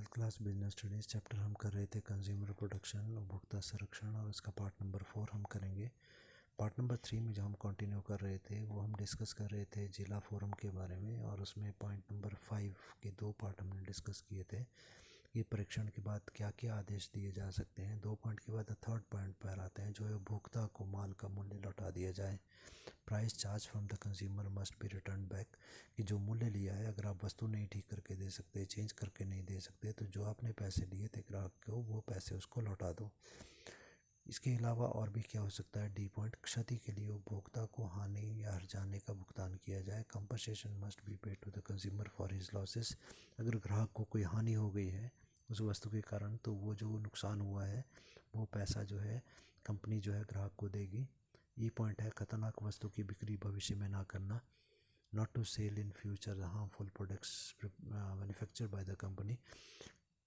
12th class business studies chapter हम कर रहे थे कंज्यूमर प्रोडक्शन, उपभोक्ता संरक्षण, और उसका पार्ट नंबर 4 हम करेंगे। पार्ट नंबर 3 में जो हम कंटिन्यू कर रहे थे वो हम डिस्कस कर रहे थे जिला फोरम के बारे में, और उसमें पॉइंट नंबर 5 के 2 पार्ट हमने डिस्कस किए थे। ये परीक्षण के बाद क्या क्या आदेश दिए जा सकते हैं। 2 पॉइंट के बाद थर्ड पॉइंट पर आते हैं जो है उपभोक्ता को माल का मूल्य लौटा दिया जाए। Price charge from the consumer must be return back, कि जो मूल्य लिया है अगर आप वस्तु नहीं ठीक करके दे सकते, चेंज करके नहीं दे सकते, तो जो आपने पैसे लिए थे ग्राहक को वो पैसे उसको लौटा दो। इसके अलावा और भी क्या हो सकता है। डी पॉइंट, क्षति के लिए उपभोक्ता को हानि या हर्जाने का भुगतान किया जाए। Compensation must be paid to the consumer for his losses, अगर ग्राहक को कोई हानि हो गई है उस वस्तु के कारण तो वो जो नुकसान हुआ है वो पैसा जो है कंपनी जो है ग्राहक को देगी। ये पॉइंट है, खतरनाक वस्तु की बिक्री भविष्य में ना करना। Not to sell in future harmful products manufactured by the company,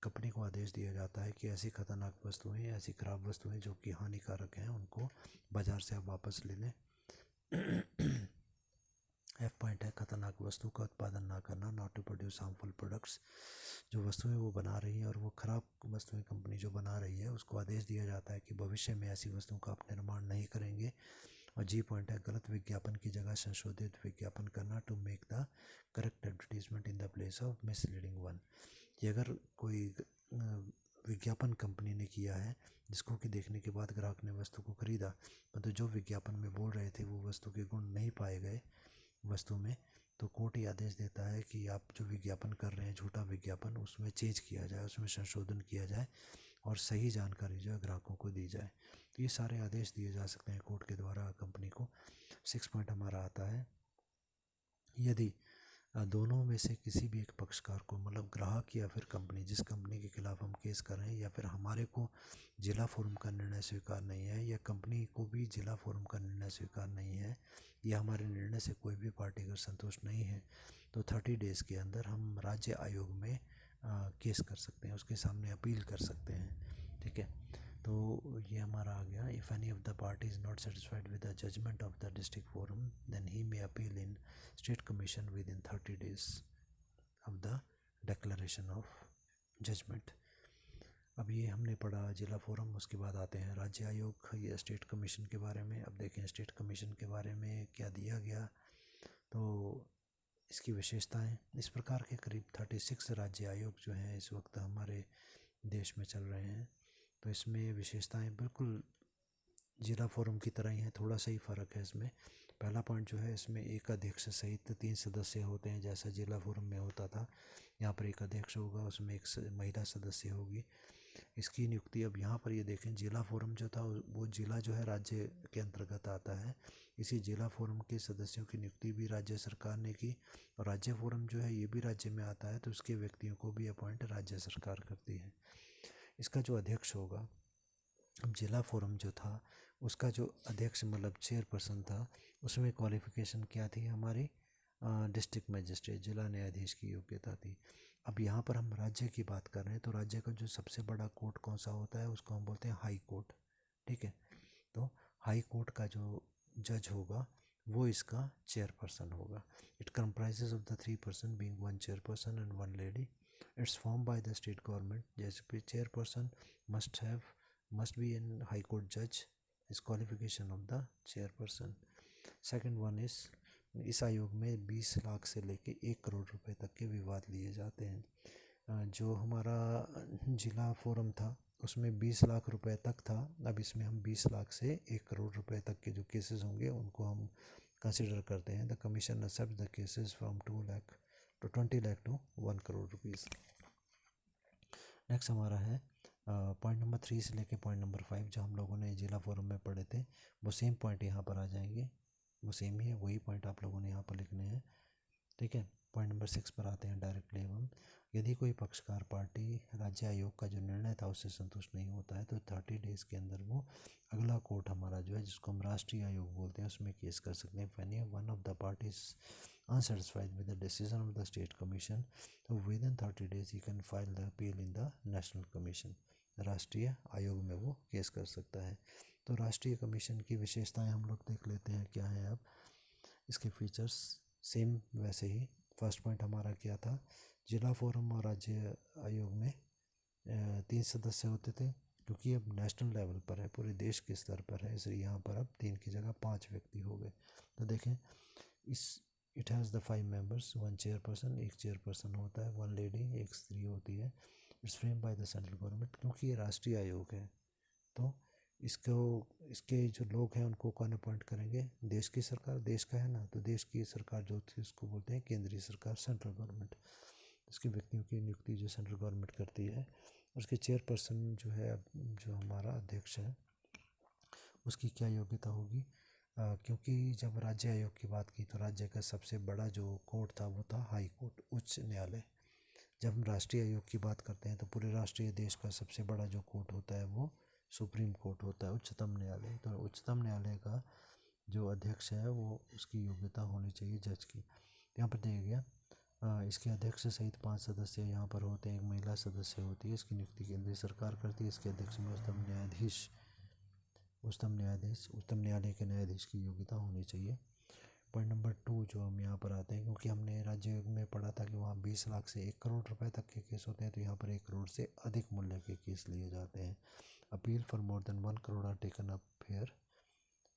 company को आदेश दिया जाता है कि ऐसी खतरनाक वस्तुएं, ऐसी खराब वस्तुएं जो कि हानिकारक हैं उनको बाज़ार से आप वापस ले लें। एफ पॉइंट है, खतरनाक वस्तु का उत्पादन ना करना। Not to produce harmful products, जो वस्तुएं वो बना रही हैं और वो ख़राब वस्तुएं कंपनी जो बना रही है उसको आदेश दिया जाता है कि भविष्य में ऐसी वस्तुओं का आप निर्माण नहीं करेंगे। और जी पॉइंट है, गलत विज्ञापन की जगह संशोधित विज्ञापन करना। To make the correct advertisement in the place of misleading one, कि अगर कोई विज्ञापन कंपनी ने किया है जिसको कि देखने के बाद ग्राहक ने वस्तु को खरीदा, तो जो विज्ञापन में बोल रहे थे वो वस्तु के गुण नहीं पाए गए वस्तु में, तो कोर्ट ये आदेश देता है कि आप जो विज्ञापन कर रहे हैं झूठा विज्ञापन, उसमें चेंज किया जाए, उसमें संशोधन किया जाए और सही जानकारी जो है ग्राहकों को दी जाए। तो ये सारे आदेश दिए जा सकते हैं कोर्ट के द्वारा कंपनी को। 6 पॉइंट हमारा आता है, यदि दोनों में से किसी भी एक पक्षकार को, मतलब ग्राहक या फिर कंपनी, जिस कंपनी के खिलाफ हम केस कर रहे हैं, या फिर हमारे को जिला फोरम का निर्णय स्वीकार नहीं है, या कंपनी को भी जिला फोरम का निर्णय स्वीकार नहीं है, या हमारे निर्णय से कोई भी पार्टी अगर संतुष्ट नहीं है, तो 30 डेज़ के अंदर हम राज्य आयोग में केस कर सकते हैं, उसके सामने अपील कर सकते हैं। ठीक है, तो ये हमारा आ गया। If any of the party is not satisfied with the judgement of the district forum then he may appeal in state commission within 30 days of the declaration of judgement. अब ये हमने पढ़ा जिला फोरम, उसके बाद आते हैं राज्य आयोग या स्टेट कमीशन के बारे में। अब देखें स्टेट कमीशन के बारे में क्या दिया गया, तो इसकी विशेषताएं इस प्रकार के करीब 36 राज्य आयोग जो हैं इस वक्त हमारे देश में चल रहे हैं। तो इसमें विशेषताएं बिल्कुल जिला फोरम की तरह ही हैं, थोड़ा सा ही फ़र्क है इसमें। पहला पॉइंट जो है, इसमें एक अध्यक्ष सहित 3 सदस्य होते हैं जैसा जिला फोरम में होता था। यहाँ पर एक अध्यक्ष होगा, उसमें एक महिला सदस्य होगी। इसकी नियुक्ति, अब यहाँ पर ये देखें, जिला फोरम जो था वो जिला जो है राज्य के अंतर्गत आता है। इसी जिला फोरम के सदस्यों की नियुक्ति भी राज्य सरकार ने की, और राज्य फोरम जो है ये भी राज्य में आता है, तो उसके व्यक्तियों को भी अपॉइंट राज्य सरकार करती है। इसका जो अध्यक्ष होगा, अब जिला फोरम जो था उसका जो अध्यक्ष मतलब चेयरपर्सन था, उसमें क्वालिफ़िकेशन क्या थी हमारी, डिस्ट्रिक्ट मजिस्ट्रेट, जिला न्यायाधीश की योग्यता थी। अब यहाँ पर हम राज्य की बात कर रहे हैं, तो राज्य का जो सबसे बड़ा कोर्ट कौन सा होता है उसको हम बोलते हैं हाई कोर्ट। ठीक है, तो हाई कोर्ट का जो जज होगा वो इसका चेयरपर्सन होगा। It comprises of the 3 person being 1 chairperson and 1 lady. It's form by the state government, जैसे कि chairperson must be in high court judge is qualification of the chairperson. Second one is, इस आयोग में 20 लाख से लेके 1 करोड़ रुपए तक के विवाद लिए जाते हैं। जो हमारा जिला फोरम था उसमें 20 लाख रुपए तक था, अब इसमें हम 20 लाख से 1 करोड़ रुपए तक के जो केसेस होंगे उनको हम कंसिडर करते हैं। The commission accept the cases from 2 lakh to 20 lakh to 1 crore rupees. Next हमारा है पॉइंट नंबर 3 से लेके पॉइंट नंबर 5 जो हम लोगों ने जिला फोरम में पढ़े थे, वो सेम पॉइंट यहाँ पर आ जाएंगे, वो सेम ही है, वही पॉइंट आप लोगों ने यहाँ पर लिखने हैं। ठीक है, पॉइंट नंबर 6 पर आते हैं डायरेक्टली। एवं यदि कोई पक्षकार पार्टी राज्य आयोग का जो निर्णय था उससे संतुष्ट नहीं होता है, तो 30 डेज़ के अंदर वो अगला कोर्ट हमारा जो है जिसको हम राष्ट्रीय आयोग बोलते हैं उसमें केस कर सकते हैं। When one of the parties unsatisfied with the decision of the state commission, so within 30 days he can file the appeal in the national commission, राष्ट्रीय आयोग में वो केस कर सकता है। तो राष्ट्रीय कमीशन की विशेषताएं हम लोग देख लेते हैं क्या है। अब इसके फीचर्स सेम वैसे ही। फर्स्ट पॉइंट हमारा क्या था, जिला फोरम और राज्य आयोग में 3 सदस्य होते थे, क्योंकि अब नेशनल लेवल पर है, पूरे देश के स्तर पर है, इसलिए यहाँ पर अब 3 की जगह 5 व्यक्ति हो गए। तो देखें इस it has the 5 members, 1 chairperson, एक चेयरपर्सन होता है, 1 लेडी, एक स्त्री होती है। It's frame by the central government, क्योंकि ये राष्ट्रीय आयोग है तो इसको इसके जो लोग हैं उनको कौन अपॉइंट करेंगे? देश की सरकार, देश का है ना, तो देश की सरकार जो थी उसको बोलते हैं केंद्रीय सरकार, सेंट्रल गवर्नमेंट। इसके व्यक्तियों की नियुक्ति जो सेंट्रल गवर्नमेंट करती है। उसके चेयरपर्सन जो है, जो हमारा अध्यक्ष है, उसकी क्या योग्यता होगी? क्योंकि जब राज्य आयोग की बात की तो राज्य का सबसे बड़ा जो कोर्ट था वो था हाई कोर्ट, उच्च न्यायालय। जब हम राष्ट्रीय आयोग की बात करते हैं तो पूरे राष्ट्रीय देश का सबसे बड़ा जो कोर्ट होता है वो सुप्रीम कोर्ट होता है, उच्चतम न्यायालय। तो उच्चतम न्यायालय का जो अध्यक्ष है वो उसकी योग्यता होनी चाहिए जज की। यहाँ पर देखिए गया इसके अध्यक्ष सहित 5 सदस्य यहाँ पर होते हैं, एक महिला सदस्य होती है, इसकी नियुक्ति केंद्रीय सरकार करती है। इसके अध्यक्ष में उच्चतम न्यायालय के न्यायाधीश की योग्यता होनी चाहिए। पॉइंट नंबर 2 जो हम यहाँ पर आते हैं, क्योंकि हमने राज्य आयोग में पढ़ा था कि वहाँ 20 लाख से 1 करोड़ रुपए तक के केस होते हैं, तो यहाँ पर 1 करोड़ से अधिक मूल्य के केस लिए जाते हैं। Appeal for more than 1 crore are taken up fair,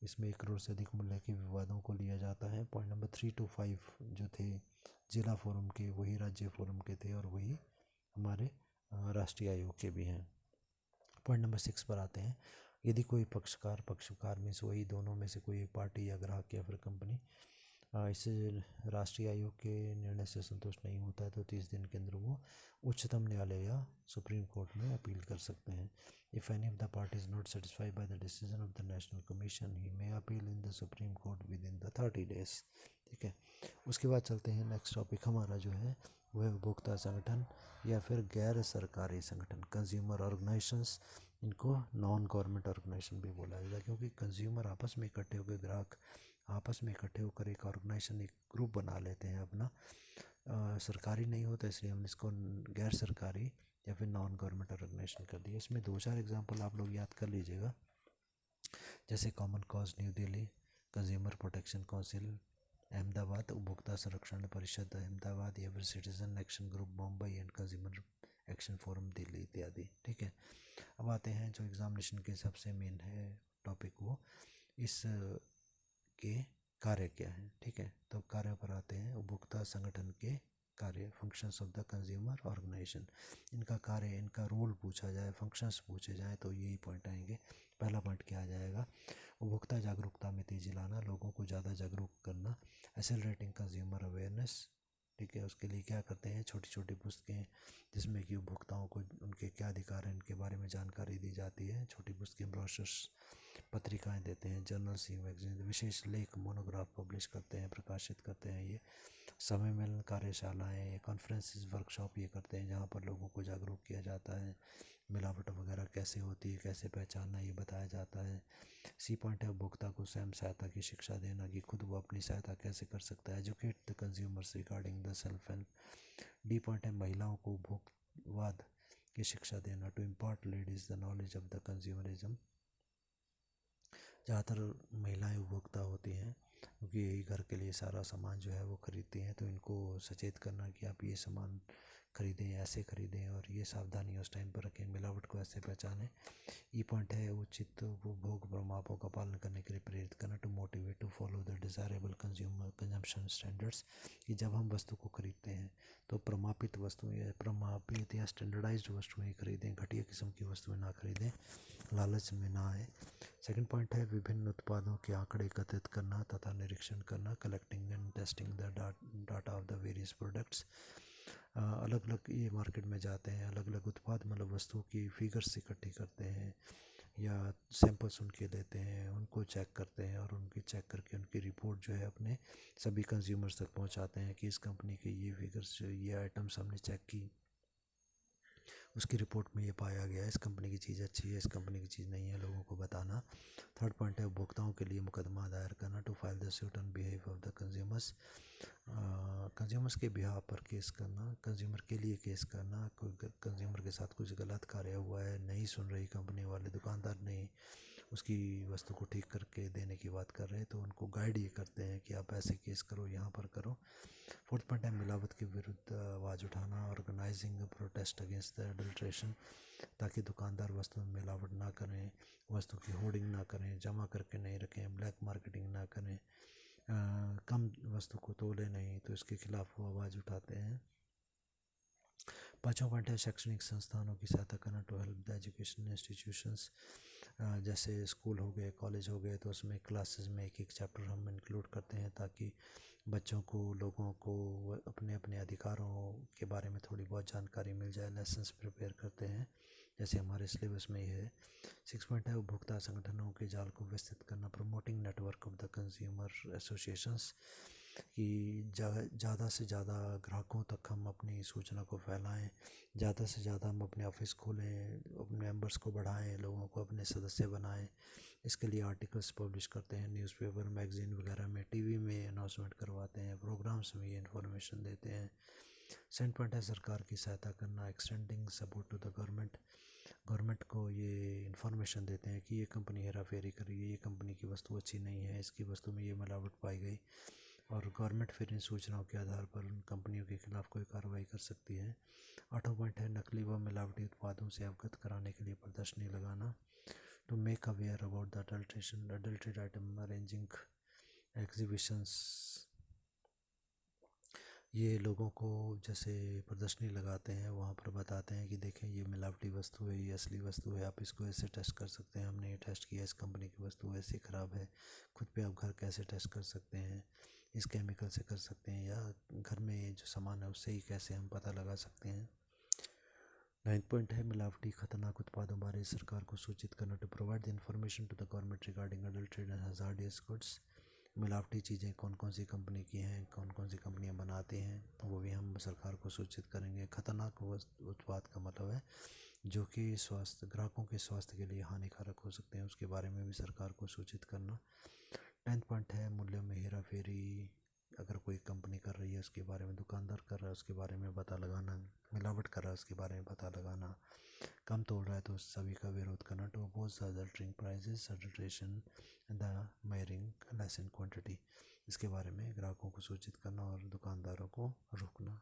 इसमें 1 करोड़ से अधिक मूल्य के विवादों को लिया जाता है। पॉइंट नंबर 3 to 5 जो थे जिला फोरम के, वही राज्य फोरम के थे और वही हमारे राष्ट्रीय आयोग के भी हैं। पॉइंट नंबर 6 पर आते हैं। यदि कोई पक्षकार मीन्स वही दोनों में से कोई एक पार्टी या ग्राहक या फिर कंपनी इस राष्ट्रीय आयोग के निर्णय से संतुष्ट नहीं होता है तो 30 दिन के अंदर वो उच्चतम न्यायालय या सुप्रीम कोर्ट में अपील कर सकते हैं। If any of the party is not satisfied by the decision of the national commission he may appeal in the supreme court with in the 30 days। ठीक है, उसके बाद चलते हैं नेक्स्ट टॉपिक हमारा जो है वो है उपभोक्ता संगठन या फिर गैर सरकारी संगठन, कंज्यूमर ऑर्गेनाइजेशंस। इनको नॉन गवर्नमेंट ऑर्गेनाइजेशन भी बोला जाता है, क्योंकि कंज्यूमर आपस में इकट्ठे होकर, ग्राहक आपस में इकट्ठे होकर एक ऑर्गेनाइजेशन, एक ग्रुप बना लेते हैं अपना। सरकारी नहीं होता, इसलिए हमने इसको गैर सरकारी या फिर नॉन गवर्नमेंट ऑर्गेनाइजेशन कर दिया। इसमें 2-4 एग्जांपल आप लोग याद कर लीजिएगा, जैसे common cause new Delhi, consumer protection council Ahmedabad, उपभोक्ता संरक्षण परिषद अहमदाबाद, या फिर citizen action group Mumbai and consumer action forum Delhi इत्यादि। ठीक है, अब आते हैं जो एग्जामिनेशन के सबसे मेन है टॉपिक, वो इस के कार्य क्या हैं। ठीक है, तो कार्य पर आते हैं। उपभोक्ता संगठन के कार्य, functions of the consumer organisation. इनका कार्य, इनका रोल पूछा जाए, फंक्शंस पूछे जाए तो यही पॉइंट आएंगे। पहला पॉइंट क्या आ जाएगा? उपभोक्ता जागरूकता में तेजी लाना, लोगों को ज़्यादा जागरूक करना, एक्सेलरेटिंग कंज्यूमर अवेयरनेस। ठीक है, उसके लिए क्या करते हैं? छोटी छोटी पुस्तकें जिसमें कि उपभोक्ताओं को उनके क्या अधिकार हैं इनके बारे में जानकारी दी जाती है। छोटी पुस्तकें, ब्रोशर्स, पत्रिकाएं देते हैं, जर्नल्स, ई मैगजीन, विशेष लेख, मोनोग्राफ पब्लिश करते हैं, प्रकाशित करते हैं। ये समय मिलन कार्यशालाएँ, कॉन्फ्रेंसेस, वर्कशॉप ये करते हैं, जहाँ पर लोगों को जागरूक किया जाता है। मिलावट वगैरह कैसे होती है, कैसे पहचानना, ये बताया जाता है। सी पॉइंट है उपभोक्ता को स्वयं सहायता की शिक्षा देना, कि खुद वो अपनी सहायता कैसे कर सकता है। Educate the consumers regarding the self help. D point है महिलाओं को उपभोक्तावाद की शिक्षा देना, to impart ladies the knowledge of the consumerism. ज़्यादातर महिलाएं उपभोक्ता होती हैं, क्योंकि यही घर के लिए सारा सामान जो है वो खरीदती हैं, तो इनको सचेत करना कि आप ये सामान खरीदें, ऐसे खरीदें और ये सावधानी उस टाइम पर रखें, मिलावट को ऐसे पहचानें। ई पॉइंट है उचित उपभोग प्रमापों का पालन करने के लिए प्रेरित करना, to motivate to follow the desirable consumer consumption standards. कि जब हम वस्तु को खरीदते हैं तो प्रमापित वस्तुएं या प्रमापित या स्टैंडर्डाइज्ड वस्तुएं खरीदें, घटिया किस्म की वस्तुएं ना खरीदें, लालच में ना आए। सेकंड पॉइंट है विभिन्न उत्पादों के आंकड़े एकत्रित करना तथा निरीक्षण करना, collecting and testing the data of the various products. अलग अलग ये मार्केट में जाते हैं, अलग अलग उत्पाद मतलब वस्तुओं की फिगर्स इकट्ठी करते हैं या सैंपल्स उनके लेते हैं, उनको चेक करते हैं और उनकी चेक करके उनकी रिपोर्ट जो है अपने सभी कंज्यूमर्स तक पहुंचाते हैं कि इस कंपनी के ये फिगर्स, ये आइटम्स हमने चेक की, उसकी रिपोर्ट में ये पाया गया है, इस कंपनी की चीज़ अच्छी है, इस कंपनी की चीज़ नहीं है, लोगों को बताना। थर्ड पॉइंट है उपभोक्ताओं के लिए मुकदमा दायर करना, to file the suit on behalf of the consumers. Consumers के बिहाफ पर केस करना, कंज्यूमर के लिए केस करना। कोई कंज्यूमर के साथ कुछ गलत कार्य हुआ है, नहीं सुन रही कंपनी वाले, दुकानदार नहीं उसकी वस्तु को ठीक करके देने की बात कर रहे हैं, तो उनको गाइड ये करते हैं कि आप ऐसे केस करो, यहाँ पर करो। फोर्थ पॉइंट है मिलावट के विरुद्ध आवाज़ उठाना, organising protest against the adulteration, ताकि दुकानदार वस्तु में मिलावट ना करें, वस्तु की होर्डिंग ना करें, जमा करके नहीं रखें, ब्लैक मार्केटिंग ना करें, कम वस्तु को तोले नहीं, तो इसके खिलाफ वो आवाज़ उठाते हैं। पाँचवा पॉइंट है शैक्षणिक संस्थानों की सहायता करना, to help the education institutions. जैसे स्कूल हो गए, कॉलेज हो गए, तो उसमें क्लासेस में एक एक चैप्टर हम इंक्लूड करते हैं, ताकि बच्चों को, लोगों को अपने अपने अधिकारों के बारे में थोड़ी बहुत जानकारी मिल जाए। लेसन्स प्रिपेयर करते हैं, जैसे हमारे सिलेबस में ये है। 6 पॉइंट है उपभोक्ता संगठनों के जाल को विस्तृत करना, promoting network of the consumer associations, कि ज़्यादा से ज़्यादा ग्राहकों तक हम अपनी सूचना को फैलाएं, ज़्यादा से ज़्यादा हम अपने ऑफिस खोलें, अपने मेंबर्स को बढ़ाएं, लोगों को अपने सदस्य बनाएं। इसके लिए आर्टिकल्स पब्लिश करते हैं, न्यूज़पेपर, मैगज़ीन वगैरह में, टीवी में अनाउंसमेंट करवाते हैं, प्रोग्राम्स में ये इन्फॉर्मेशन देते हैं। सेकंड पॉइंट है सरकार की सहायता करना, extending support to the government. Government को ये इन्फॉर्मेशन देते हैं कि ये कंपनी हेरा फेरी कर रही है, ये कंपनी की वस्तु अच्छी नहीं है, इसकी वस्तु में ये मिलावट पाई गई, और गवर्नमेंट फिर इन सूचनाओं के आधार पर उन कंपनियों के खिलाफ कोई कार्रवाई कर सकती है। 8वां पॉइंट है नकली व मिलावटी उत्पादों से अवगत कराने के लिए प्रदर्शनी लगाना, to make aware about the adulteration, adulterated item, arranging exhibitions. ये लोगों को जैसे प्रदर्शनी लगाते हैं, वहाँ पर बताते हैं कि देखें ये मिलावटी वस्तु है, ये असली वस्तु है, आप इसको ऐसे टेस्ट कर सकते हैं, हमने ये टेस्ट किया, इस कंपनी की वस्तु ऐसी ख़राब है, खुद पे आप घर कैसे टेस्ट कर सकते हैं, इस केमिकल से कर सकते हैं, या घर में जो सामान है उससे ही कैसे हम पता लगा सकते हैं। 9 पॉइंट है मिलावटी खतरनाक उत्पादों बारे सरकार को सूचित करना, to provide the information to the government regarding adulterated and hazardous goods. मिलावटी चीज़ें कौन कौन सी कंपनी की हैं, कौन कौन सी कंपनियां बनाती हैं, वो भी हम सरकार को सूचित करेंगे। खतरनाक उत्पाद का मतलब है जो कि स्वास्थ्य, ग्राहकों के स्वास्थ्य के लिए हानिकारक हो सकते हैं, उसके बारे में भी सरकार को सूचित करना। 10 पॉइंट है मूल्यों में हेरा फेरी, अगर कोई कंपनी कर रही है उसके बारे में, दुकानदार कर रहा है उसके बारे में पता लगाना, मिलावट कर रहा है उसके बारे में पता लगाना, कम तोड़ रहा है तो सभी का विरोध करना, to oppose the adulterating prices, adulteration the measuring less in quantity. इसके बारे में ग्राहकों को सूचित करना और दुकानदारों को रोकना।